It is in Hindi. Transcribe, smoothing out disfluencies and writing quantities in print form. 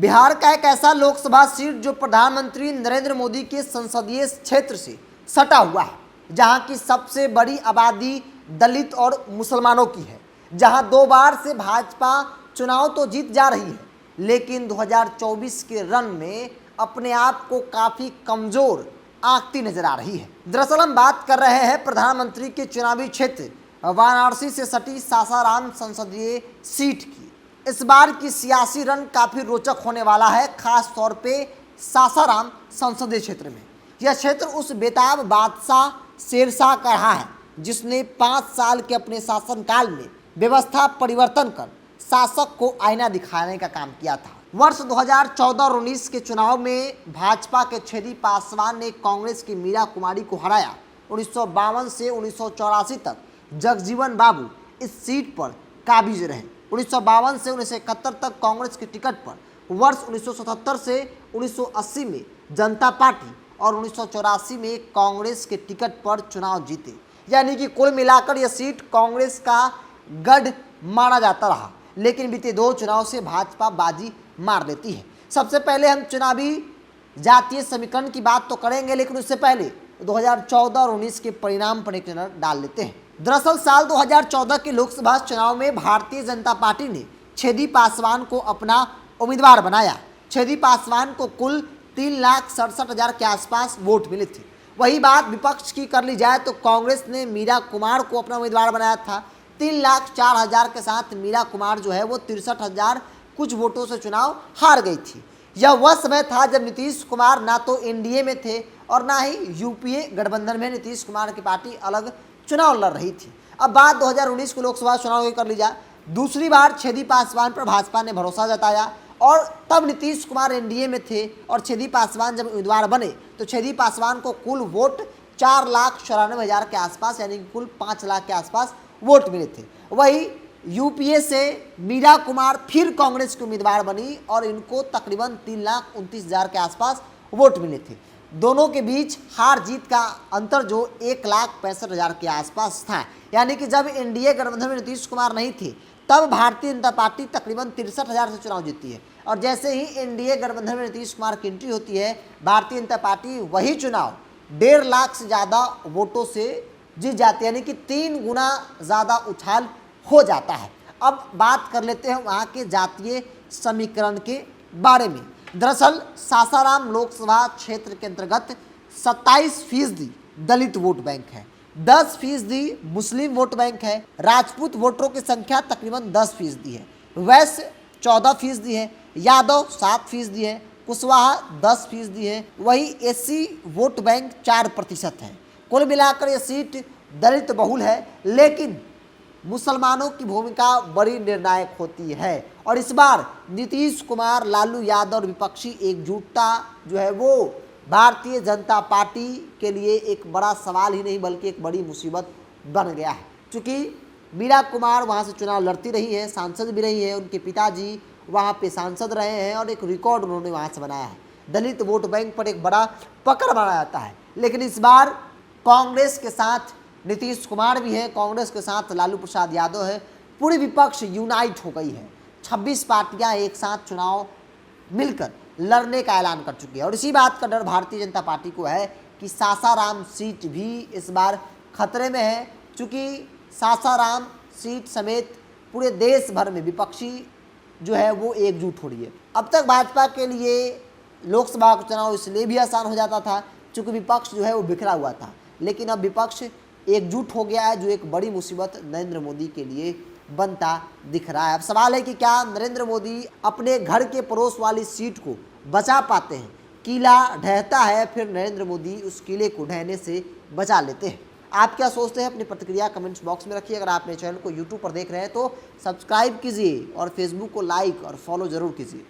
बिहार का एक ऐसा लोकसभा सीट जो प्रधानमंत्री नरेंद्र मोदी के संसदीय क्षेत्र से सटा हुआ है, जहां की सबसे बड़ी आबादी दलित और मुसलमानों की है, जहां 2 बार से भाजपा चुनाव तो जीत जा रही है, लेकिन 2024 के रन में अपने आप को काफ़ी कमज़ोर आंकती नजर आ रही है। दरअसल हम बात कर रहे हैं प्रधानमंत्री के चुनावी क्षेत्र वाराणसी से सटी सासाराम संसदीय सीट की। इस बार की सियासी रन काफ़ी रोचक होने वाला है, खास तौर पे सासाराम संसदीय क्षेत्र में। यह क्षेत्र उस बेताब बादशाह शेरशाह का रहा है जिसने 5 साल के अपने शासनकाल में व्यवस्था परिवर्तन कर शासक को आईना दिखाने का काम किया था। वर्ष 2014 और 19 के चुनाव में भाजपा के छेदी पासवान ने कांग्रेस की मीरा कुमारी को हराया। 1952 से 1984 तक जगजीवन बाबू इस सीट पर काबिज रहे। 1952 से 1971 तक कांग्रेस की टिकट पर, वर्ष 1977 से 1980 में जनता पार्टी और 1984 में कांग्रेस के टिकट पर चुनाव जीते। यानी कि कुल मिलाकर यह सीट कांग्रेस का गढ़ माना जाता रहा, लेकिन बीते 2 चुनाव से भाजपा बाजी मार लेती है। सबसे पहले हम चुनावी जातीय समीकरण की बात तो करेंगे, लेकिन उससे पहले 2014 और 19 के परिणाम पर एक नजर डाल लेते हैं। दरअसल साल 2014 के लोकसभा चुनाव में भारतीय जनता पार्टी ने छेदी पासवान को अपना उम्मीदवार बनाया। छेदी पासवान को कुल 3,67,000 के आसपास वोट मिले थे। वही बात विपक्ष की कर ली जाए तो कांग्रेस ने मीरा कुमार को अपना उम्मीदवार बनाया था। 3,04,000 के साथ मीरा कुमार जो है वो 63,000 कुछ वोटों से चुनाव हार गई थी। यह वह समय था जब नीतीश कुमार ना तो एनडीए में थे और ना ही यूपीए गठबंधन में नीतीश कुमार की पार्टी अलग चुनाव लड़ रही थी। अब बात 2019 के लोकसभा चुनाव की कर ली जाए, दूसरी बार छेदी पासवान पर भाजपा ने भरोसा जताया और तब नीतीश कुमार एनडीए में थे और छेदी पासवान जब उम्मीदवार बने तो छेदी पासवान को कुल वोट 4,94,000 के आसपास, यानी कुल 5 लाख के आसपास वोट मिले थे। वही यूपीए से मीरा कुमार फिर कांग्रेस की उम्मीदवार बनी और इनको तकरीबन 3,29,000 के आसपास वोट मिले थे। दोनों के बीच हार जीत का अंतर जो 1,65,000 के आसपास था, यानी कि जब एनडीए गठबंधन में नीतीश कुमार नहीं थे तब भारतीय जनता पार्टी तकरीबन 63,000 से चुनाव जीतती है, और जैसे ही एनडीए गठबंधन में नीतीश कुमार की एंट्री होती है भारतीय जनता पार्टी वही चुनाव 1.5 लाख से ज़्यादा वोटों से जीत जाती है, यानी कि 3 गुना ज़्यादा उछाल हो जाता है। अब बात कर लेते हैं वहाँ के जातीय समीकरण के बारे में। दरअसल सासाराम लोकसभा क्षेत्र के अंतर्गत 27% दलित वोट बैंक है, 10% मुस्लिम वोट बैंक है, राजपूत वोटरों की संख्या तकरीबन 10% है, वैश्य 14% है, यादव 7% है, कुशवाहा 10% है, वही एससी वोट बैंक 4% है। कुल मिलाकर यह सीट दलित बहुल है, लेकिन मुसलमानों की भूमिका बड़ी निर्णायक होती है। और इस बार नीतीश कुमार, लालू यादव और विपक्षी एकजुटता जो है वो भारतीय जनता पार्टी के लिए एक बड़ा सवाल ही नहीं बल्कि एक बड़ी मुसीबत बन गया है। क्योंकि मीरा कुमार वहाँ से चुनाव लड़ती रही है, सांसद भी रही है, उनके पिताजी वहाँ पे सांसद रहे हैं और एक रिकॉर्ड उन्होंने वहाँ से बनाया है। दलित वोट बैंक पर एक बड़ा पकड़ बनाया जाता है, लेकिन इस बार कांग्रेस के साथ नीतीश कुमार भी है, कांग्रेस के साथ लालू प्रसाद यादव है, पूरी विपक्ष यूनाइट हो गई है। 26 पार्टियां एक साथ चुनाव मिलकर लड़ने का ऐलान कर चुकी है और इसी बात का डर भारतीय जनता पार्टी को है कि सासाराम सीट भी इस बार खतरे में है, क्योंकि सासाराम सीट समेत पूरे देश भर में विपक्षी जो है वो एकजुट हो रही है। अब तक भाजपा के लिए लोकसभा का चुनाव इसलिए भी आसान हो जाता था क्योंकि विपक्ष जो है वो बिखरा हुआ था, लेकिन अब विपक्ष एकजुट हो गया है, जो एक बड़ी मुसीबत नरेंद्र मोदी के लिए बनता दिख रहा है। अब सवाल है कि क्या नरेंद्र मोदी अपने घर के पड़ोस वाली सीट को बचा पाते हैं? किला ढहता है, फिर नरेंद्र मोदी उस किले को ढहने से बचा लेते हैं। आप क्या सोचते हैं? अपनी प्रतिक्रिया कमेंट्स बॉक्स में रखिए। अगर आप मेरे चैनल को यूट्यूब पर देख रहे हैं तो सब्सक्राइब कीजिए और फेसबुक को लाइक और फॉलो ज़रूर कीजिए।